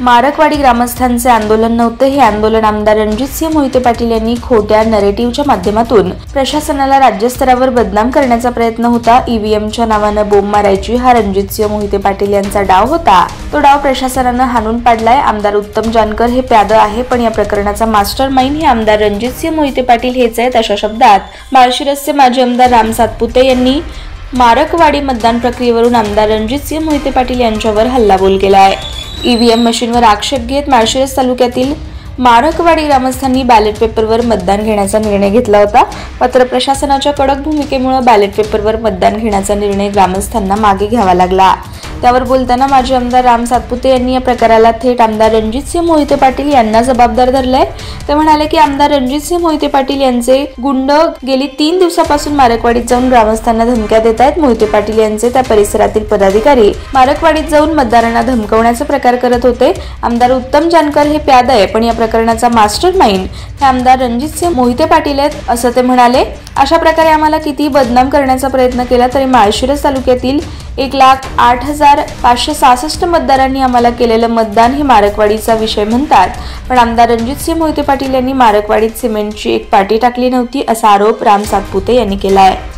मारकवाडी ग्रामस्थांचे आंदोलन नव्हते। हे आंदोलन आमदार रणजितसिंह मोहिते पाटील यांनी खोट्या नरेटिव्हच्या माध्यमातून प्रशासनाला राज्यस्तरावर बदनाम करण्याचा प्रयत्न होता। ईव्हीएमच्या नावाने बोंब मारायची हा रणजितसिंह मोहिते पाटील यांचा डाव होता। तो डाव प्रशासनाने हाणून पाडलाय। आमदार उत्तम जानकर हे प्याद आहे, पण या प्रकरणाचा मास्टरमाइंड हे आमदार रणजितसिंह मोहिते पाटील हेच आहेत, अशा शब्दात माळशिरसचे माजी आमदार राम सातपुते यांनी मारकवाडी मतदान प्रक्रियेवरून आमदार रणजितसिंह मोहिते पाटील यांच्यावर हल्लाबोल केला आहे। ईव्हीएम मशीनवर आक्षेप घेत माळशिरस तालुक्यातील मारकवाडी ग्रामस्थांनी बॅलेट पेपरवर मतदान घेण्याचा निर्णय घेतला होता। मात्र प्रशासनाच्या कडक भूमिकेमुळे बॅलेट पेपरवर मतदान घेण्याचा निर्णय ग्रामस्थांना मागे घ्यावा लागला। त्यावर बोलताना माजी आमदार राम सातपुते यांनी या प्रकाराला थेट आमदार रणजितसिंह मोहिते पाटील यांना जबाबदार धरले। ते म्हणाले की आमदार रणजितसिंह मोहिते पाटील यांचे गुंड गेली 3 दिवसापासून मारकवाडीत जाऊन ग्रामस्थांना धमक्या देत आहेत। मोहिते पाटील यांचे त्या परिसरातील पदाधिकारी मारकवाडीत जाऊन मतदारांना धमकवण्याचे प्रकार करत होते। आमदार उत्तम जानकर हे प्याद आहे, पण या प्रकरणाचा मास्टरमाइंड हे आमदार रणजितसिंह मोहिते पाटील आहेत, असं ते म्हणाले। अशा प्रकारे आम्हाला किती बदनाम करण्याचा प्रयत्न केला तरी माळशिरस तालुक्यातील 1,08,566 मतदारांनी आम्हाला केलेलं मतदान हे मारकवाडीचा विषय म्हणतात। पण आमदार रणजितसिंह मोहिते पाटील यांनी मारकवाडीत सिमेंटची एक पाटी टाकली नव्हती, असा आरोप राम सातपुते यांनी केला आहे।